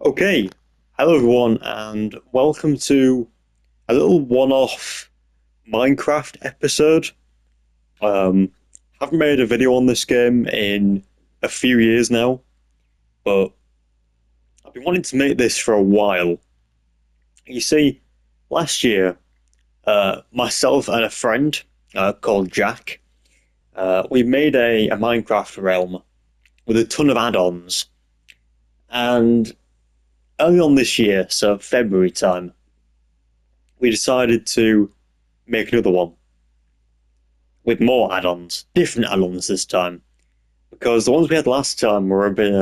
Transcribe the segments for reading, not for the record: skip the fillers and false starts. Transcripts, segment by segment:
Okay, hello everyone, and welcome to a little one-off Minecraft episode. Haven't made a video on this game in a few years now, but I've been wanting to make this for a while. You see, last year, myself and a friend called Jack, we made a Minecraft realm with a ton of add-ons, and early on this year, so February time, we decided to make another one with more add-ons, different add-ons this time, because the ones we had last time were a bit,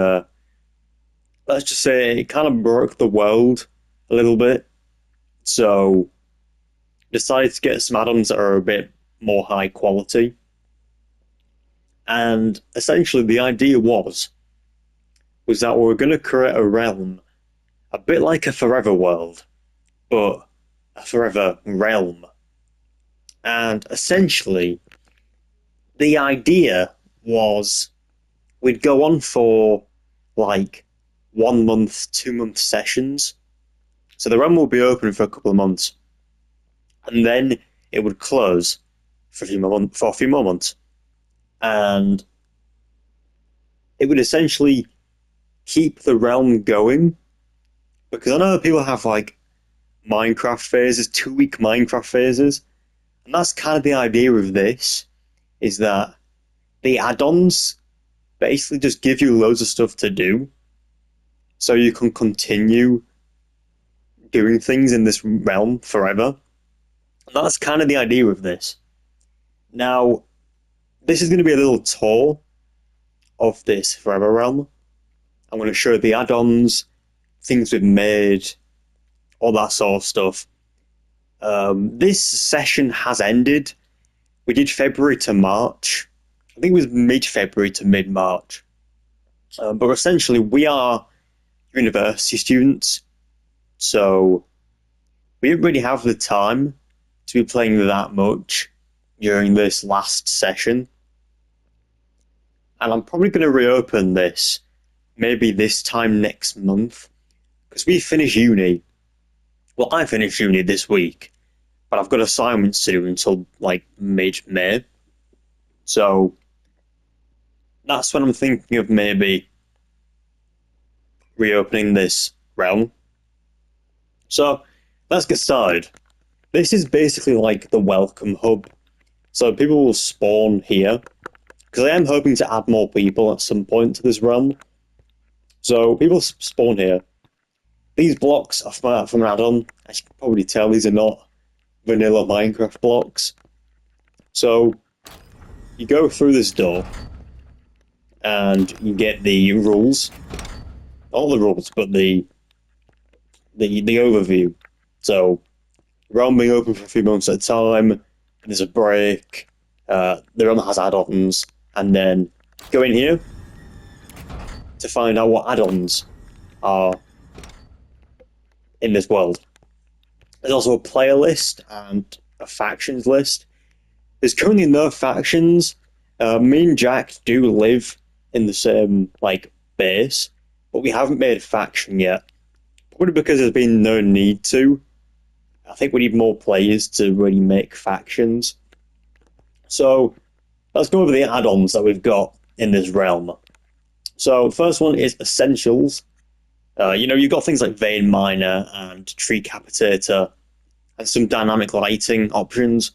let's just say, it kind of broke the world a little bit. So, decided to get some add-ons that are a bit more high quality. And essentially, the idea was that we were going to create a realm, a bit like a forever world, but a forever realm. And essentially, the idea was we'd go on for like 1 month, 2 month sessions. So the realm will be open for a couple of months, and then it would close for a few more months, and it would essentially keep the realm going. Because I know that people have like Minecraft phases, 2 week Minecraft phases, and that's kind of the idea of this. Is that the add-ons basically just give you loads of stuff to do so you can continue doing things in this realm forever. And that's kind of the idea of this. Now, this is going to be a little tour of this forever realm. I'm going to show the add-ons, things we've made, all that sort of stuff. This session has ended. We did February to March. I think it was mid-February to mid-March. But essentially, we are university students, so we didn't really have the time to be playing that much during this last session. And I'm probably going to reopen this maybe this time next month, because we finish uni. Well, I finish uni this week, but I've got assignments to do until like mid-May. So that's when I'm thinking of maybe reopening this realm. So let's get started. This is basically like the welcome hub. So people will spawn here, because I am hoping to add more people at some point to this realm. So people spawn here. These blocks are from an add-on. As you can probably tell, these are not vanilla Minecraft blocks. So you go through this door and you get the rules. All the rules, but the overview. So realm being open for a few months at a time, there's a break, the realm has add-ons, and then go in here to find out what add-ons are in this world. There's also a player list and a factions list. There's currently no factions. Me and Jack do live in the same like base, but we haven't made a faction yet. Probably because there's been no need to. I think we need more players to really make factions. So let's go over the add-ons that we've got in this realm. So the first one is Essentials. You've got things like Vein Miner and Tree Capitator and some dynamic lighting options.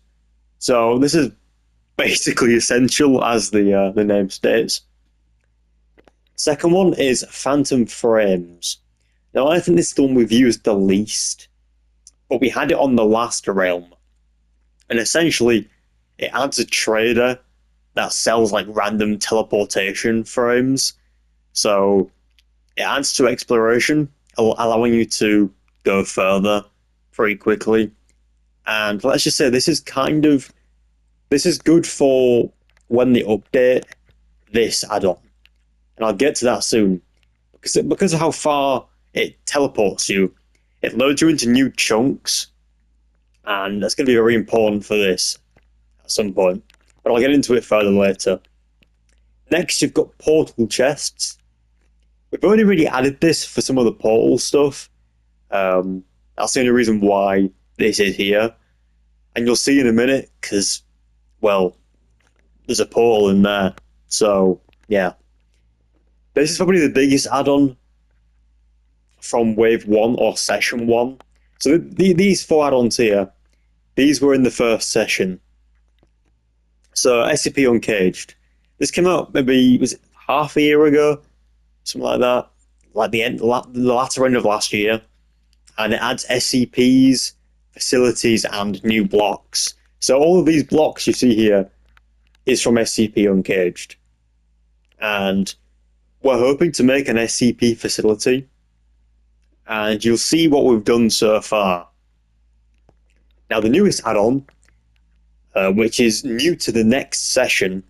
So this is basically essential, as the name states. Second one is Phantom Frames. Now I think this is the one we've used the least, but we had it on the last realm. And essentially, it adds a trader that sells like random teleportation frames. So it adds to exploration, allowing you to go further pretty quickly. And let's just say this is good for when they update this add-on. And I'll get to that soon. Because of how far it teleports you, it loads you into new chunks. And that's going to be very important for this at some point. But I'll get into it further later. Next, you've got portal chests, We've only really added this for some of the portal stuff. That's the only reason why this is here. And you'll see in a minute, because, well, there's a portal in there. So, yeah. This is probably the biggest add-on from Wave 1 or Session 1. So these 4 add-ons here, these were in the first session. So SCP Uncaged. This came out maybe, was it half a year ago? Something like that. Like the latter end of last year. And it adds SCPs, facilities, and new blocks. So all of these blocks you see here is from SCP Uncaged. And we're hoping to make an SCP facility. And you'll see what we've done so far. Now, the newest add-on, which is new to the next session.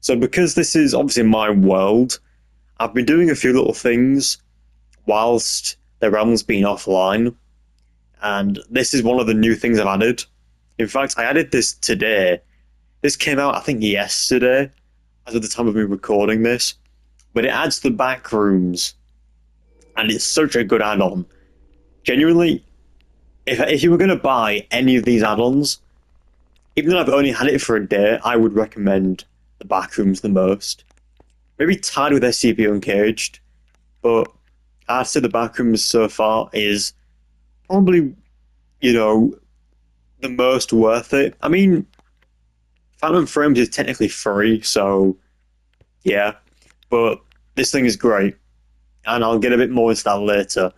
So because this is obviously my world, I've been doing a few little things whilst the realm's been offline. And this is one of the new things I've added. In fact, I added this today. This came out, I think, yesterday, as of the time of me recording this. But it adds the back rooms. And it's such a good add-on. Genuinely, if you were going to buy any of these add-ons, even though I've only had it for a day, I would recommend the back rooms the most. Maybe tied with SCP Uncaged, but I'd say the back rooms so far is probably, the most worth it. I mean, Phantom Frames is technically free, so yeah, but this thing is great. And I'll get a bit more into that later.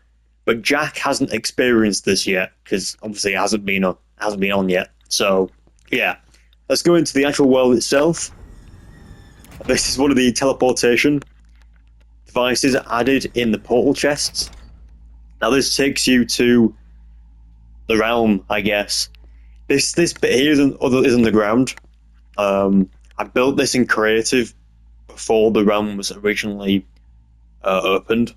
But Jack hasn't experienced this yet, because obviously it hasn't been on yet. So, yeah. Let's go into the actual world itself. This is one of the teleportation devices added in the portal chests. Now this takes you to the realm, I guess. This bit here is underground. I built this in creative before the realm was originally opened.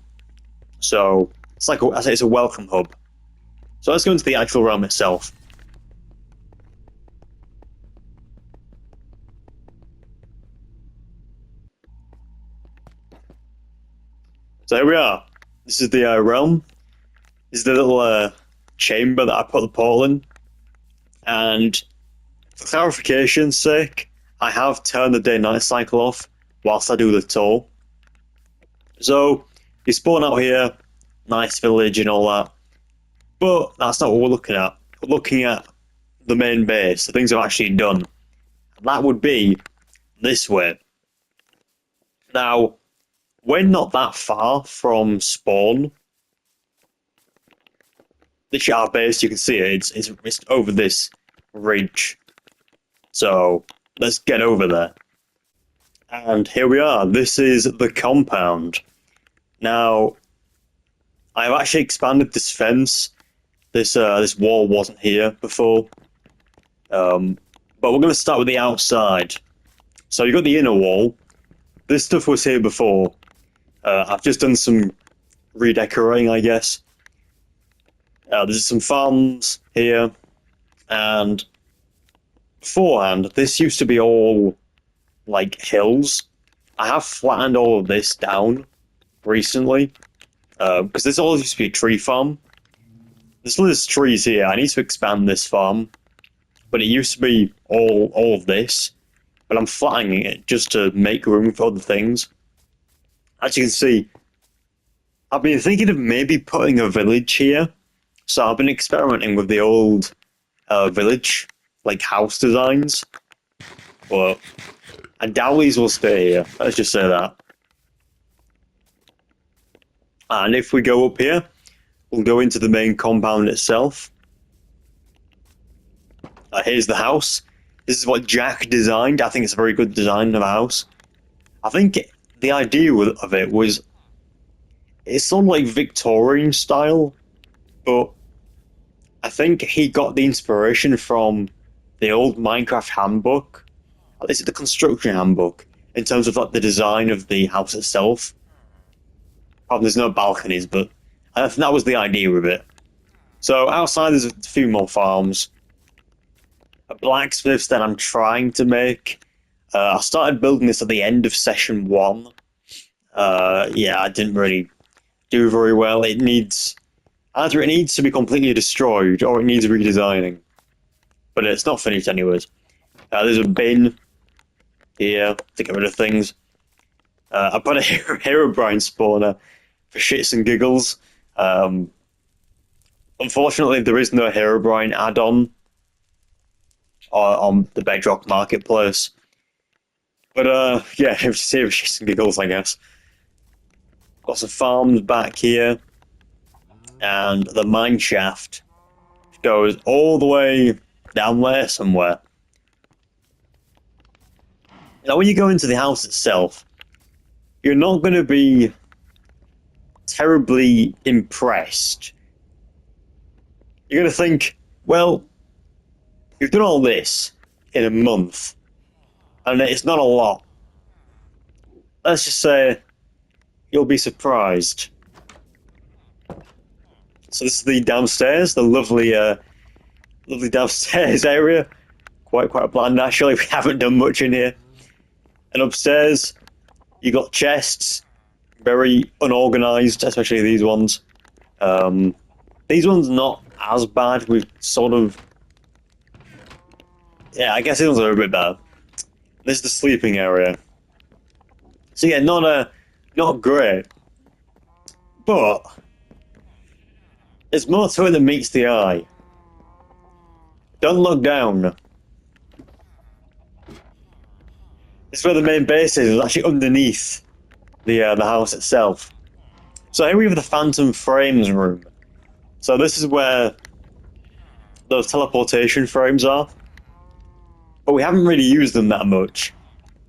So it's like I say, it's a welcome hub. So let's go into the actual realm itself. So here we are. This is the realm. This is the little chamber that I put the portal in. And for clarification's sake, I have turned the day-night cycle off whilst I do the tour. So you spawn out here, nice village and all that. But that's not what we're looking at. We're looking at the main base, the things I've actually done. And that would be this way. Now, we're not that far from spawn. This is our base, you can see it. It's over this ridge. So let's get over there. And here we are. This is the compound. Now, I've actually expanded this fence. This wall wasn't here before. But we're going to start with the outside. So you've got the inner wall. This stuff was here before. I've just done some redecorating, I guess. There's some farms here. And beforehand, this used to be all like hills. I have flattened all of this down recently. Because this all used to be a tree farm. There's trees here. I need to expand this farm. But it used to be all of this. But I'm flattening it just to make room for other things. As you can see, I've been thinking of maybe putting a village here. So I've been experimenting with the old village, like house designs. But I doubt these will stay here. Let's just say that. And if we go up here, we'll go into the main compound itself. Here's the house. This is what Jack designed. I think it's a very good design of a house. I think the idea of it was, it's sort of like Victorian style, but I think he got the inspiration from the old Minecraft handbook. This is the construction handbook, in terms of like the design of the house itself. Probably there's no balconies, but I think that was the idea of it. So outside there's a few more farms. A blacksmith's that I'm trying to make. I started building this at the end of session 1. Yeah, I didn't really do very well. It needs either it needs to be completely destroyed or it needs redesigning. But it's not finished anyways. There's a bin here to get rid of things. I put a Herobrine spawner for shits and giggles. Unfortunately, there is no Herobrine add-on on the Bedrock Marketplace. But yeah, it was shits and giggles, I guess. Got some farms back here, and the mine shaft goes all the way down there somewhere. Now, when you go into the house itself, you're not going to be terribly impressed. You're going to think, well, you've done all this in a month, and it's not a lot. Let's just say you'll be surprised. So this is the downstairs, the lovely, lovely downstairs area. Quite bland, actually. We haven't done much in here. And upstairs, you got chests, very unorganized, especially these ones. These ones not as bad. We've sort of, yeah, I guess these ones are a bit bad. This is the sleeping area. So yeah, not great, but there's more to it than meets the eye. Don't look down. This is where the main base is. It's actually underneath the house itself. So here we have the Phantom Frames room. So this is where those teleportation frames are, but we haven't really used them that much.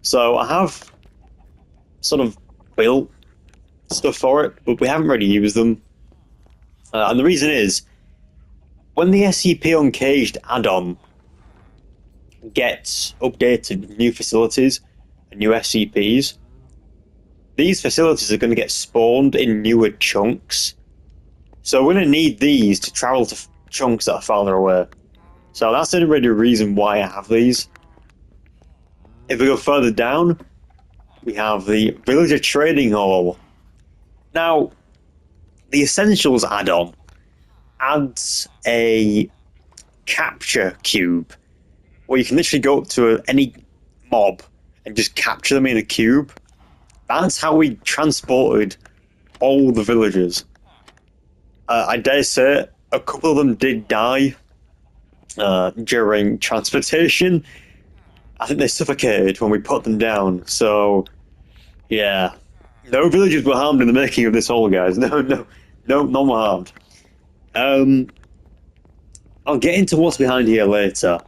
So I have sort of built stuff for it, but we haven't really used them. And the reason is, when the SCP Uncaged add-on gets updated with new facilities and new SCPs, these facilities are going to get spawned in newer chunks. So we're going to need these to travel to chunks that are farther away. So that's the really reason why I have these. If we go further down, we have the Villager Trading Hall. Now, the Essentials add-on adds a capture cube where you can literally go up to any mob and just capture them in a cube. That's how we transported all the villagers. I dare say a couple of them did die during transportation. I think they suffocated when we put them down. So, yeah, no villagers were harmed in the making of this hole, guys. No one harmed. I'll get into what's behind here later.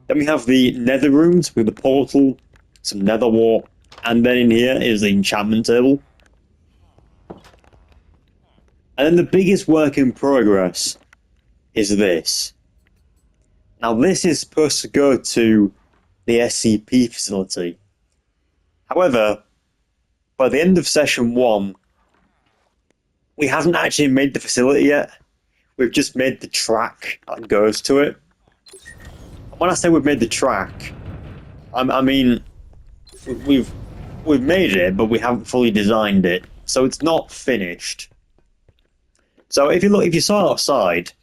Then we have the nether rooms with the portal, some nether wart, and then in here is the enchantment table. And then the biggest work in progress is this. Now this is supposed to go to the SCP facility. However, by the end of session 1, we haven't actually made the facility yet. We've just made the track that goes to it. When I say we've made the track, I mean we've made it, but we haven't fully designed it, so it's not finished. So if you saw outside,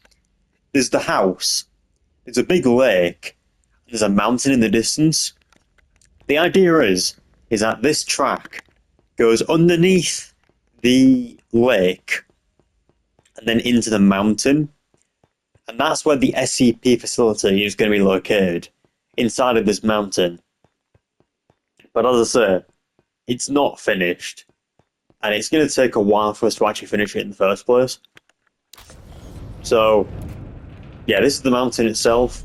there's the house, there's a big lake, there's a mountain in the distance. The idea is that this track goes underneath the lake and then into the mountain. And that's where the SCP facility is going to be located, inside of this mountain. But as I say, it's not finished, and it's going to take a while for us to actually finish it in the first place. So, yeah, this is the mountain itself.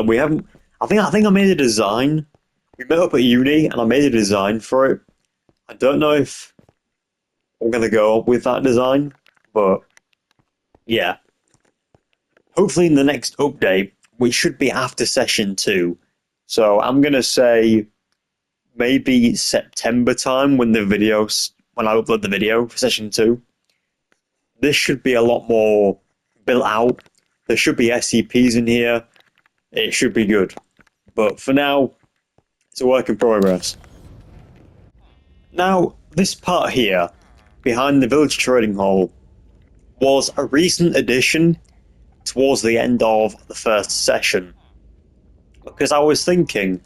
We haven't. I think I made a design. We met up at uni, and I made a design for it. I don't know if we're going to go up with that design, but yeah. Hopefully in the next update, which should be after session 2. So I'm going to say maybe September time when I upload the video for session 2. This should be a lot more built out. There should be SCPs in here. It should be good. But for now, It's a work in progress. Now, this part here, behind the village trading hall, was a recent addition towards the end of the first session. Because I was thinking,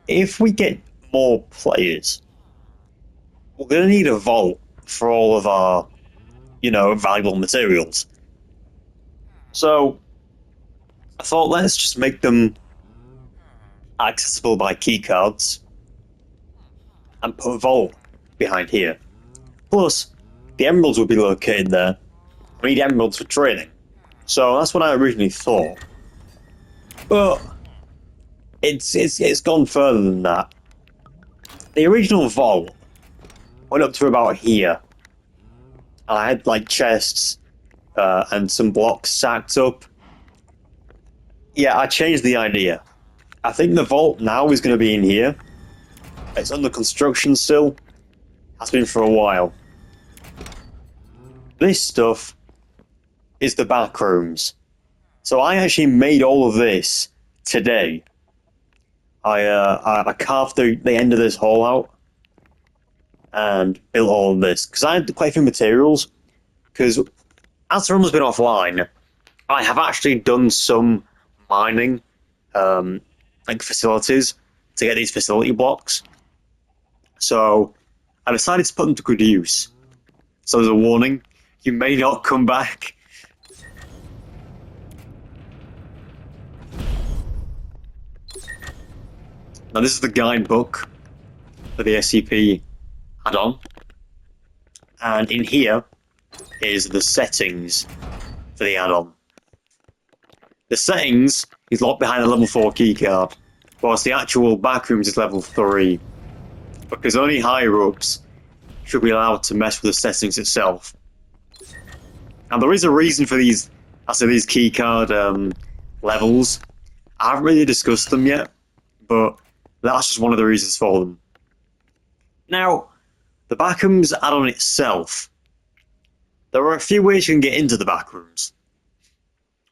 if we get more players, we're going to need a vault for all of our, valuable materials. So, I thought let's just make them accessible by keycards and put a vault behind here. Plus, the emeralds will be located there. We need emeralds for trading. So that's what I originally thought. But it's gone further than that. The original vault went up to about here. And I had like chests and some blocks stacked up. Yeah, I changed the idea. I think the vault now is going to be in here. It's under construction still. Has been for a while. This stuff is the back rooms. So I actually made all of this today. I carved the end of this hole out and built all of this because I had quite a few materials. Because as the room has been offline, I have actually done some mining, like facilities, to get these facility blocks. So I decided to put them to good use. So there's a warning: you may not come back. Now this is the guidebook for the SCP add-on, and in here is the settings for the add-on. The settings is locked behind a level 4 keycard, whilst the actual backrooms is level 3, because only higher-ups should be allowed to mess with the settings itself. Now there is a reason for these keycard levels. I haven't really discussed them yet, but that's just one of the reasons for them. Now, the backrooms add-on itself, there are a few ways you can get into the backrooms.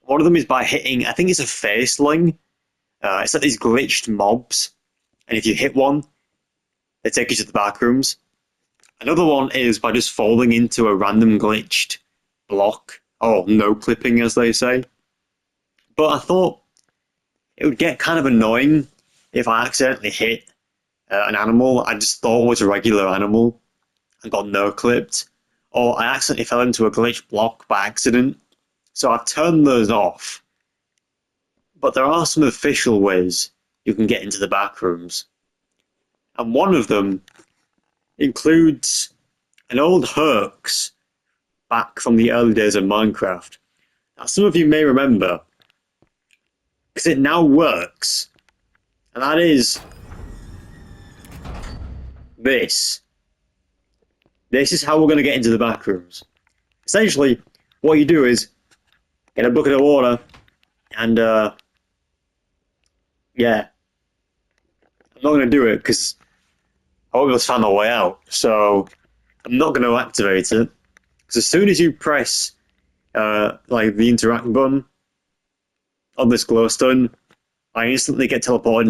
One of them is by hitting, I think it's a faceling. It's like these glitched mobs, and if you hit one, they take you to the backrooms. Another one is by just falling into a random glitched block, or no clipping as they say. But I thought it would get kind of annoying if I accidentally hit an animal I just thought was a regular animal and got no clipped, or I accidentally fell into a glitched block by accident. So I've turned those off. But there are some official ways you can get into the backrooms. And one of them includes an old hoax back from the early days of Minecraft. Now, some of you may remember, because it now works, and that is this. This is how we're going to get into the backrooms. Essentially, what you do is get a bucket of water, and yeah, I'm not going to do it because I won't be able to find my way out. So I'm not going to activate it, because as soon as you press like the interact button on this glowstone, I instantly get teleported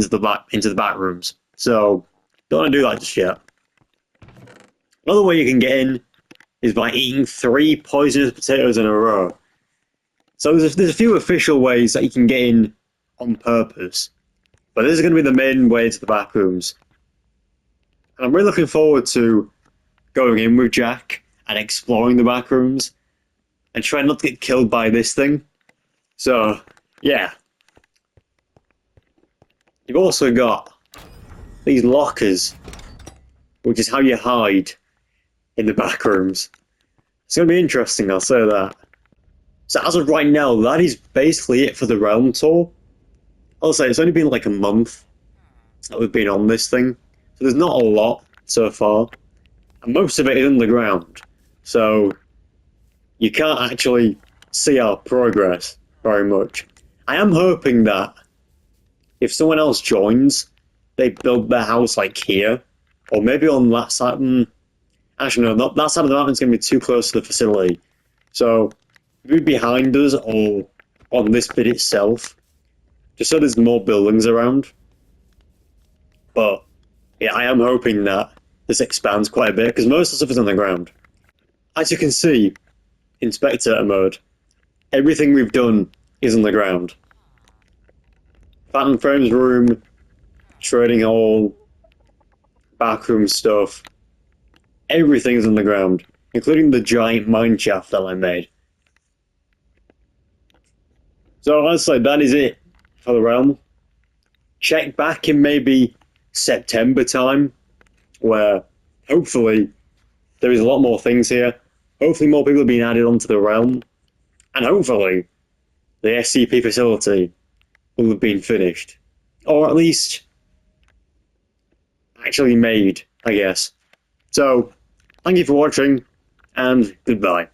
into the back rooms. So don't want to do that just yet. Another way you can get in is by eating 3 poisonous potatoes in a row. So there's a few official ways that you can get in on purpose, but this is going to be the main way to the back rooms. And I'm really looking forward to going in with Jack and exploring the back rooms and trying not to get killed by this thing. So, yeah. You've also got these lockers, which is how you hide in the back rooms. It's going to be interesting, I'll say that. So as of right now, that is basically it for the realm tour. I'll say it's only been like a month that we've been on this thing, so there's not a lot so far, and most of it is underground, so you can't actually see our progress very much. I am hoping that if someone else joins, they build their house like here, or maybe on that side. Actually, no, that side of the mountain is going to be too close to the facility, so maybe behind us or on this bit itself, just so there's more buildings around. But yeah, I am hoping that this expands quite a bit because most of the stuff is on the ground. As you can see in spectator mode, everything we've done is on the ground. Phantom Frames room, trading hall, backroom stuff, everything is on the ground, including the giant mine shaft that I made. So honestly, that is it for the realm. Check back in maybe September time, where hopefully there is a lot more things here. Hopefully more people are being added onto the realm, and hopefully the SCP facility will have been finished. Or at least actually made, I guess. So, thank you for watching, and goodbye.